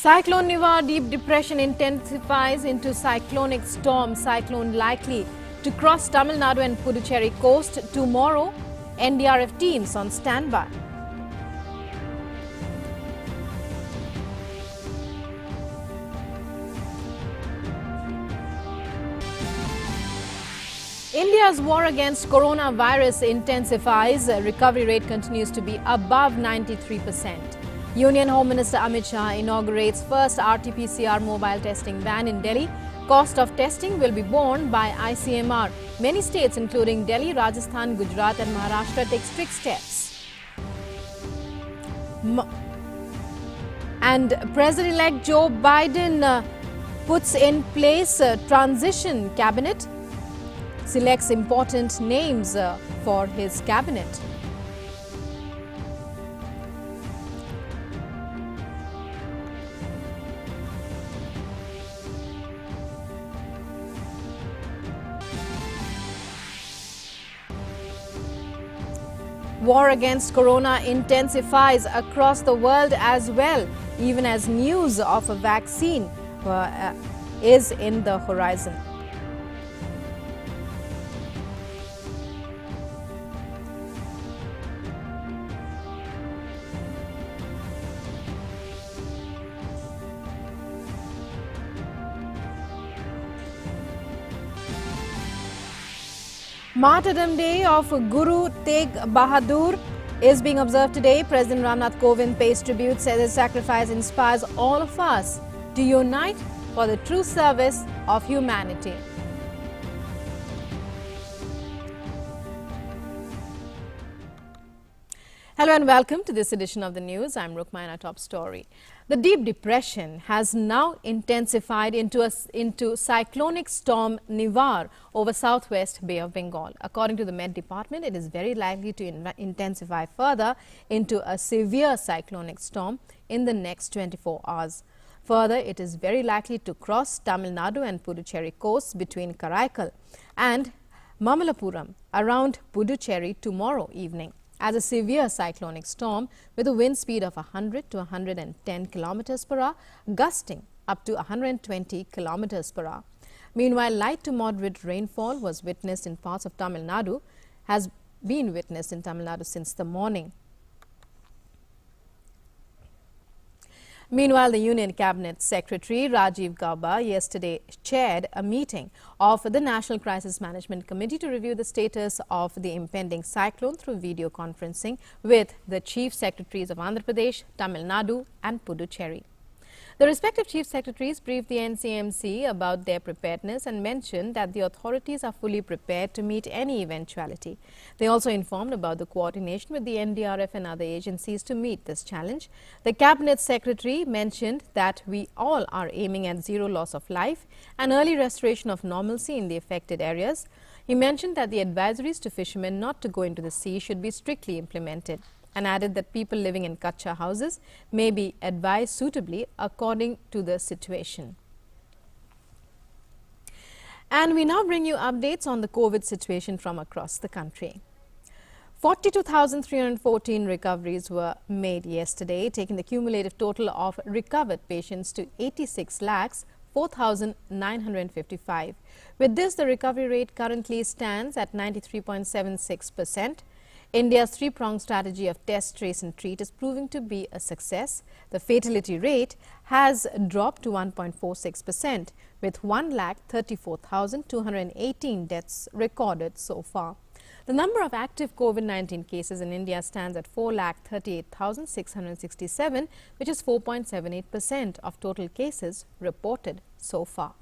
Cyclone NIVAR deep depression intensifies into cyclonic storm. Cyclone likely to cross Tamil Nadu and Puducherry coast tomorrow. NDRF teams on standby. India's war against coronavirus intensifies. Recovery rate continues to be above 93%. Union Home Minister Amit Shah inaugurates first RT-PCR mobile testing van in Delhi. Cost of testing will be borne by ICMR. Many states including Delhi, Rajasthan, Gujarat and Maharashtra take strict steps. And President-elect Joe Biden puts in place a transition cabinet, selects important names for his cabinet. War against corona intensifies across the world as well, even as news of a vaccine is in the horizon. Martyrdom Day of Guru Tegh Bahadur is being observed today. President Ramnath Kovind pays tribute, says his sacrifice inspires all of us to unite for the true service of humanity. Hello and welcome to this edition of the news. I'm Rukmaina. Top story. The deep depression has now intensified into cyclonic storm NIVAR over southwest Bay of Bengal. According to the Met Department, it is very likely to intensify further into a severe cyclonic storm in the next 24 hours. Further, it is very likely to cross Tamil Nadu and Puducherry coasts between Karaikal and Mamallapuram around Puducherry tomorrow evening as a severe cyclonic storm with a wind speed of 100 to 110 kilometers per hour, gusting up to 120 kilometers per hour. Meanwhile, light to moderate rainfall was witnessed in parts of Tamil Nadu, has been witnessed in Tamil Nadu since the morning. Meanwhile, the Union Cabinet Secretary Rajiv Gauba yesterday chaired a meeting of the National Crisis Management Committee to review the status of the impending cyclone through video conferencing with the Chief Secretaries of Andhra Pradesh, Tamil Nadu and Puducherry. The respective Chief Secretaries briefed the NCMC about their preparedness and mentioned that the authorities are fully prepared to meet any eventuality. They also informed about the coordination with the NDRF and other agencies to meet this challenge. The Cabinet Secretary mentioned that we all are aiming at zero loss of life and early restoration of normalcy in the affected areas. He mentioned that the advisories to fishermen not to go into the sea should be strictly implemented, and added that people living in kacha houses may be advised suitably according to the situation. And we now bring you updates on the COVID situation from across the country. 42,314 recoveries were made yesterday, taking the cumulative total of recovered patients to 86,04,955. With this, the recovery rate currently stands at 93.76%. India's three-pronged strategy of test, trace and treat is proving to be a success. The fatality rate has dropped to 1.46%, with 1,34,218 deaths recorded so far. The number of active COVID-19 cases in India stands at 4,38,667, which is 4.78% of total cases reported so far.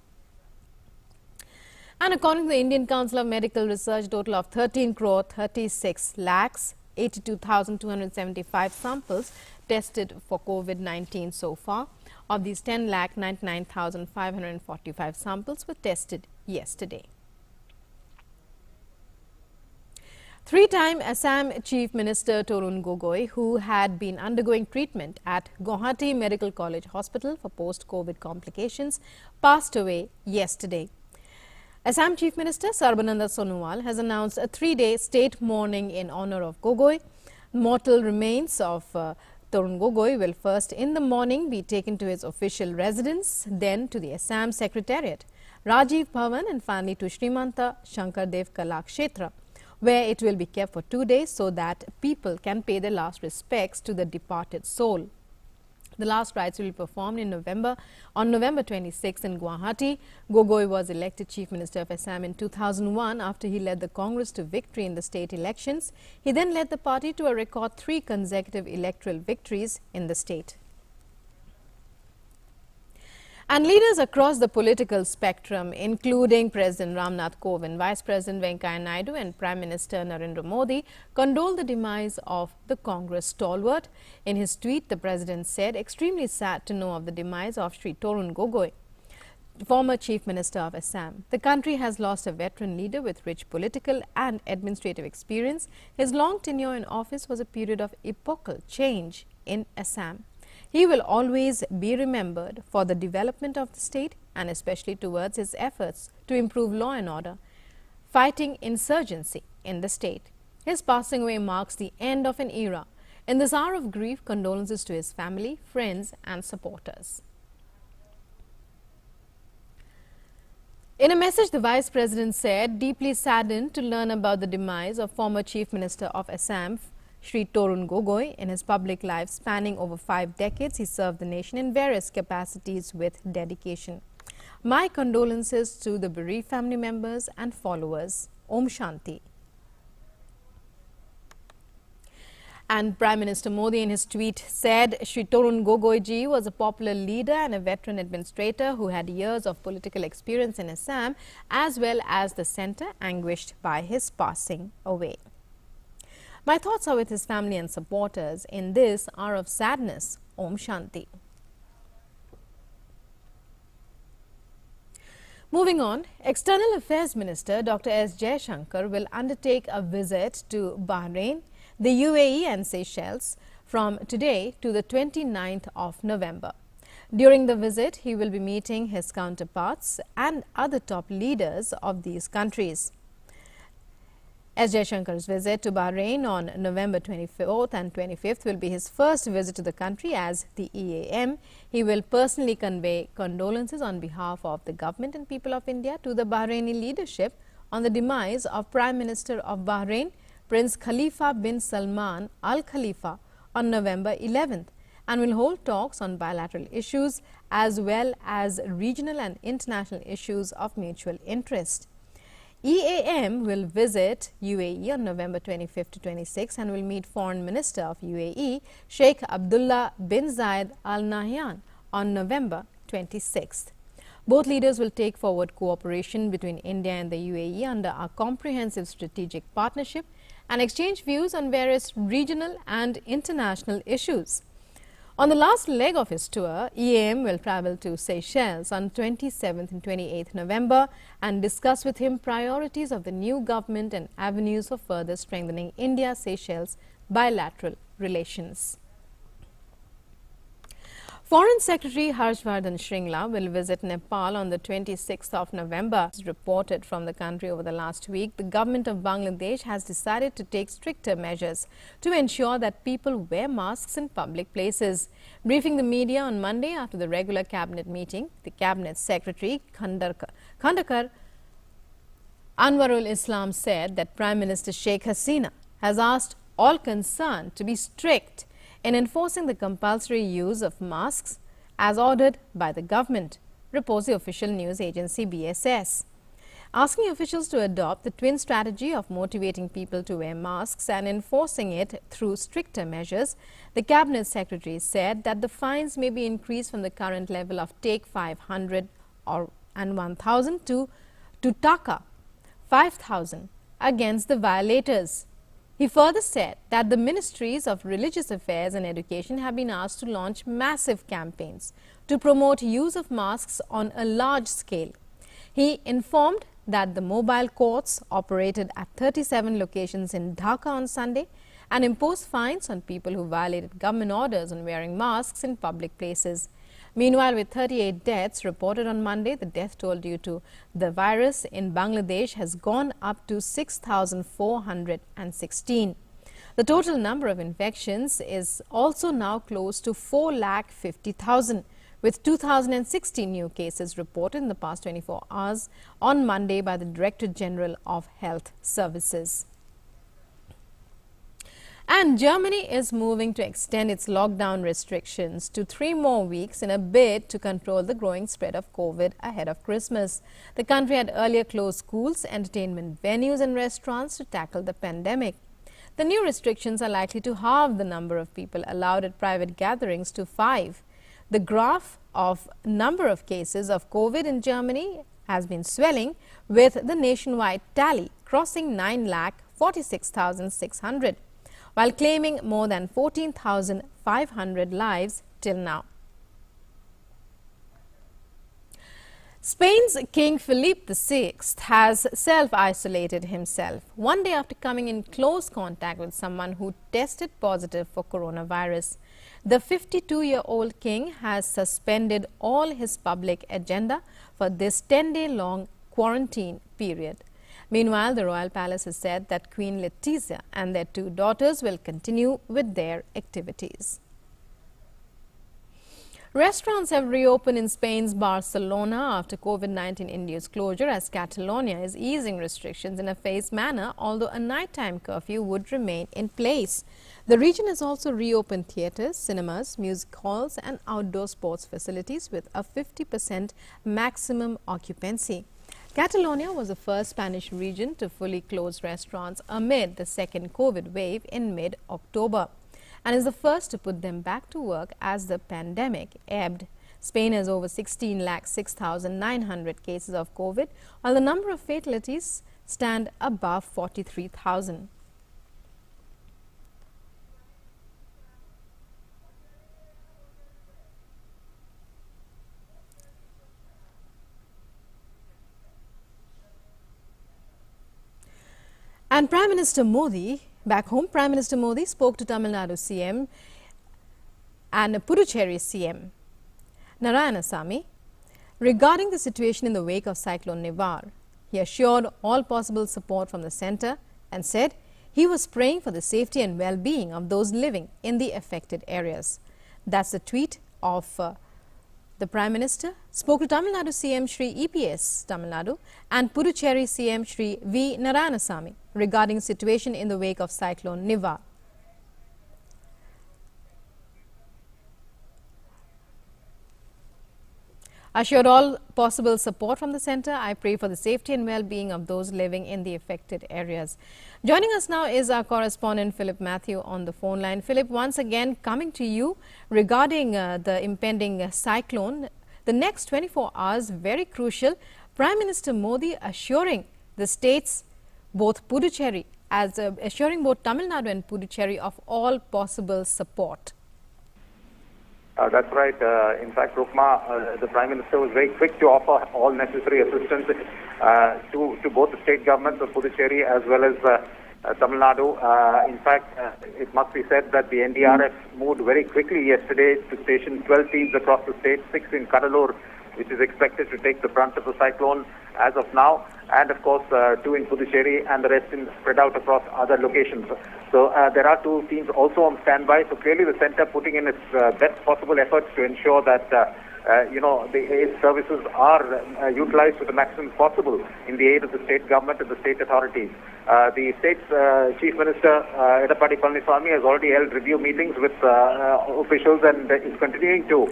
And according to the Indian Council of Medical Research, total of 13 crore 36 lakhs 82,275 samples tested for COVID-19 so far. Of these, 10 lakh 99,545 samples were tested yesterday. Three-time Assam Chief Minister Torun Gogoi, who had been undergoing treatment at Guwahati Medical College Hospital for post-COVID complications, passed away yesterday. Assam Chief Minister Sarbananda Sonowal has announced a 3-day state mourning in honor of Gogoi. Mortal remains of Torun Gogoi will first in the morning be taken to his official residence, then to the Assam Secretariat, Rajiv Bhavan, and finally to Srimanta Shankardev Kala Kshetra, where it will be kept for 2 days so that people can pay their last respects to the departed soul. The last rites will be performed on November 26 in Guwahati. Gogoi was elected Chief Minister of Assam in 2001 after he led the Congress to victory in the state elections. He then led the party to a record 3 consecutive electoral victories in the state. And leaders across the political spectrum, including President Ramnath Kovind, Vice President Venkaiah Naidu and Prime Minister Narendra Modi, condoled the demise of the Congress stalwart. In his tweet, the President said, "Extremely sad to know of the demise of Shri Torun Gogoi, former Chief Minister of Assam. The country has lost a veteran leader with rich political and administrative experience. His long tenure in office was a period of epochal change in Assam. He will always be remembered for the development of the state and especially towards his efforts to improve law and order, fighting insurgency in the state. His passing away marks the end of an era. In this hour of grief, condolences to his family, friends and supporters." In a message, the Vice President said, "Deeply saddened to learn about the demise of former Chief Minister of Assam, Shri Torun Gogoi. In his public life spanning over 5 decades, he served the nation in various capacities with dedication. My condolences to the bereaved family members and followers. Om Shanti." And Prime Minister Modi in his tweet said, "Shri Torun Gogoi ji was a popular leader and a veteran administrator who had years of political experience in Assam as well as the centre, anguished by his passing away. My thoughts are with his family and supporters in this hour of sadness. Om Shanti." Moving on, External Affairs Minister Dr. S. Jaishankar will undertake a visit to Bahrain, the UAE and Seychelles from today to the 29th of November. During the visit, he will be meeting his counterparts and other top leaders of these countries. S. Jaishankar's visit to Bahrain on November 24th and 25th will be his first visit to the country as the EAM. He will personally convey condolences on behalf of the government and people of India to the Bahraini leadership on the demise of Prime Minister of Bahrain, Prince Khalifa bin Salman Al Khalifa, on November 11th, and will hold talks on bilateral issues as well as regional and international issues of mutual interest. EAM will visit UAE on November 25th to 26th and will meet Foreign Minister of UAE, Sheikh Abdullah bin Zayed Al Nahyan, on November 26th. Both leaders will take forward cooperation between India and the UAE under a comprehensive strategic partnership and exchange views on various regional and international issues. On the last leg of his tour, EAM will travel to Seychelles on 27th and 28th November and discuss with him priorities of the new government and avenues for further strengthening India-Seychelles bilateral relations. Foreign Secretary Vardhan Shringla will visit Nepal on the 26th of November. As reported from the country over the last week, the government of Bangladesh has decided to take stricter measures to ensure that people wear masks in public places. Briefing the media on Monday after the regular cabinet meeting, the cabinet secretary Khandakar Anwarul Islam said that Prime Minister Sheikh Hasina has asked all concerned to be strict in enforcing the compulsory use of masks as ordered by the government, reports the official news agency BSS. Asking officials to adopt the twin strategy of motivating people to wear masks and enforcing it through stricter measures, the Cabinet Secretary said that the fines may be increased from the current level of take 500 and 1,000 to taka 5,000 against the violators. He further said that the Ministries of Religious Affairs and Education have been asked to launch massive campaigns to promote use of masks on a large scale. He informed that the mobile courts operated at 37 locations in Dhaka on Sunday and imposed fines on people who violated government orders on wearing masks in public places. Meanwhile, with 38 deaths reported on Monday, the death toll due to the virus in Bangladesh has gone up to 6,416. The total number of infections is also now close to 4,50,000, with 2,060 new cases reported in the past 24 hours on Monday by the Director General of Health Services. And Germany is moving to extend its lockdown restrictions to 3 more weeks in a bid to control the growing spread of COVID ahead of Christmas. The country had earlier closed schools, entertainment venues and restaurants to tackle the pandemic. The new restrictions are likely to halve the number of people allowed at private gatherings to 5. The graph of number of cases of COVID in Germany has been swelling, with the nationwide tally crossing 9,46,600. while claiming more than 14,500 lives till now. Spain's King Philip VI has self-isolated himself 1 day after coming in close contact with someone who tested positive for coronavirus. The 52-year-old king has suspended all his public agenda for this 10-day-long quarantine period. Meanwhile, the royal palace has said that Queen Letizia and their 2 daughters will continue with their activities. Restaurants have reopened in Spain's Barcelona after COVID-19-induced closure, as Catalonia is easing restrictions in a phased manner, although a nighttime curfew would remain in place. The region has also reopened theatres, cinemas, music halls and outdoor sports facilities with a 50% maximum occupancy. Catalonia was the first Spanish region to fully close restaurants amid the second COVID wave in mid-October, and is the first to put them back to work as the pandemic ebbed. Spain has over 16,06,900 cases of COVID, while the number of fatalities stand above 43,000. And Prime Minister Modi, back home, Prime Minister Modi spoke to Tamil Nadu CM and Puducherry CM Narayanasamy regarding the situation in the wake of Cyclone NIVAR. He assured all possible support from the centre and said he was praying for the safety and well-being of those living in the affected areas. That's the tweet of the Prime Minister. Spoke to Tamil Nadu CM Shri EPS Tamil Nadu and Puducherry CM Shri V. Narayanasamy regarding the situation in the wake of Cyclone NIVAR. Assured all possible support from the centre. I pray for the safety and well-being of those living in the affected areas. Joining us now is our correspondent Philip Matthew on the phone line. Philip, once again coming to you regarding the impending cyclone. The next 24 hours very crucial. Prime Minister Modi assuring the states, both Puducherry, assuring both Tamil Nadu and Puducherry of all possible support. That's right. In fact, Rukma, the Prime Minister was very quick to offer all necessary assistance to both the state governments of Puducherry as well as Tamil Nadu. In fact, it must be said that the NDRF moved very quickly yesterday to station 12 teams across the state, 6 in Cuddalore, which is expected to take the brunt of the cyclone as of now, and of course 2 in Puducherry and the rest spread out across other locations. So there are 2 teams also on standby. So clearly the centre putting in its best possible efforts to ensure that the aid services are utilized to the maximum possible in the aid of the state government and the state authorities. The state's Chief Minister Edappadi Palanisaami has already held review meetings with officials and is continuing to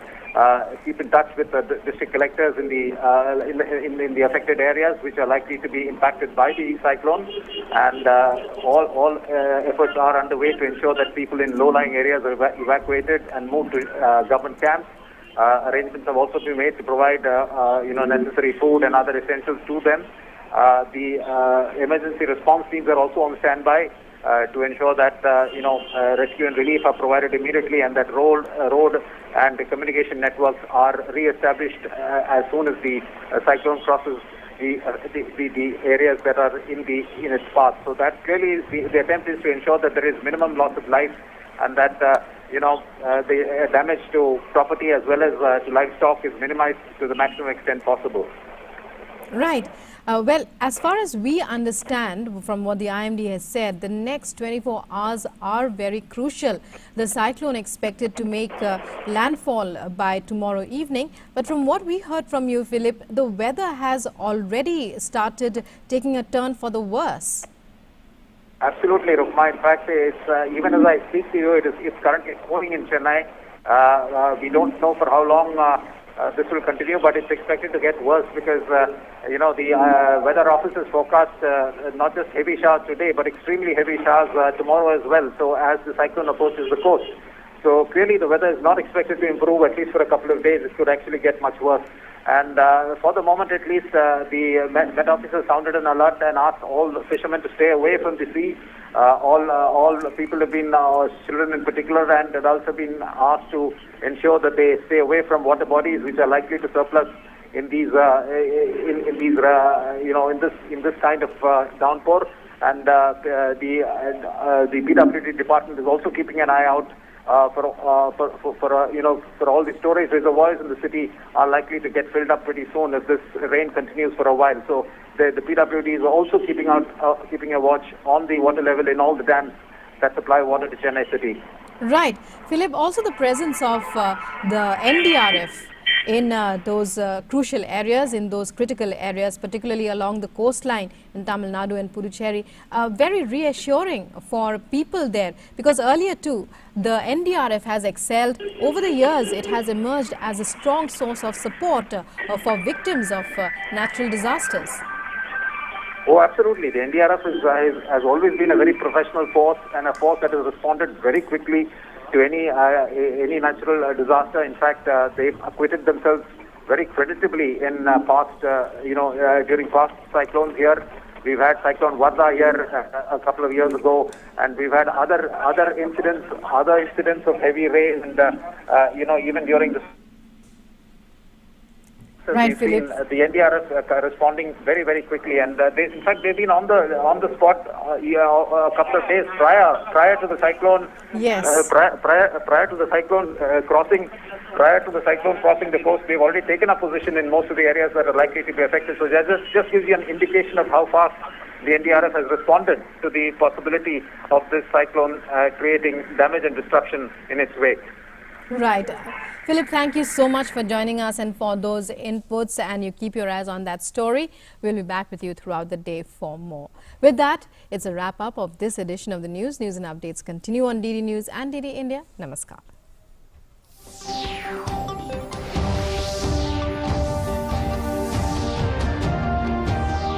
keep in touch with the district collectors in the affected areas which are likely to be impacted by the cyclone, and all efforts are underway to ensure that people in low-lying areas are evacuated and moved to government camps. Arrangements have also been made to provide necessary food and other essentials to them. The emergency response teams are also on standby to ensure that rescue and relief are provided immediately, and that road and the communication networks are re-established as soon as the cyclone crosses the areas that are in its path. So that clearly is the attempt is to ensure that there is minimum loss of life, and that the damage to property as well as to livestock is minimized to the maximum extent possible. Right. Well, as far as we understand from what the IMD has said, the next 24 hours are very crucial. The cyclone expected to make landfall by tomorrow evening. But from what we heard from you, Philip, the weather has already started taking a turn for the worse. Absolutely, Rukma. In fact, it's, even as I speak to you, it's currently snowing in Chennai. We don't know for how long this will continue, but it's expected to get worse because, the weather offices forecast not just heavy showers today, but extremely heavy showers tomorrow as well. So as the cyclone approaches the coast. So clearly the weather is not expected to improve, at least for a couple of days. It could actually get much worse. And for the moment, at least, the Met officers sounded an alert and asked all the fishermen to stay away from the sea. All the people have been, children in particular, and adults have been asked to ensure that they stay away from water bodies which are likely to surplus in these, in this kind of downpour. And the PWD department is also keeping an eye out. For all the storage reservoirs in the city are likely to get filled up pretty soon if this rain continues for a while. So the PWD is also keeping a watch on the water level in all the dams that supply water to Chennai city. Right. Philip, also the presence of the NDRF in those crucial areas, in those critical areas, particularly along the coastline in Tamil Nadu and Puducherry, very reassuring for people there, because earlier too, the NDRF has excelled. Over the years, it has emerged as a strong source of support for victims of natural disasters. Oh, absolutely. The NDRF has always been a very professional force and a force that has responded very quickly to any natural disaster. In fact, they've acquitted themselves very creditably in during past cyclones here. We've had Cyclone Vardhan here a couple of years ago, and we've had other incidents of heavy rain, and even during the Right, we've seen the NDRF responding very, very quickly, and in fact they've been on the spot a couple of days prior to the cyclone. Yes. Prior to the cyclone crossing the coast, they've already taken up position in most of the areas that are likely to be affected. So that just gives you an indication of how fast the NDRF has responded to the possibility of this cyclone creating damage and destruction in its wake. Right. Philip, thank you so much for joining us and for those inputs, and you keep your eyes on that story. We'll be back with you throughout the day for more. With that, it's a wrap up of this edition of the news. News and updates continue on DD News and DD India. Namaskar.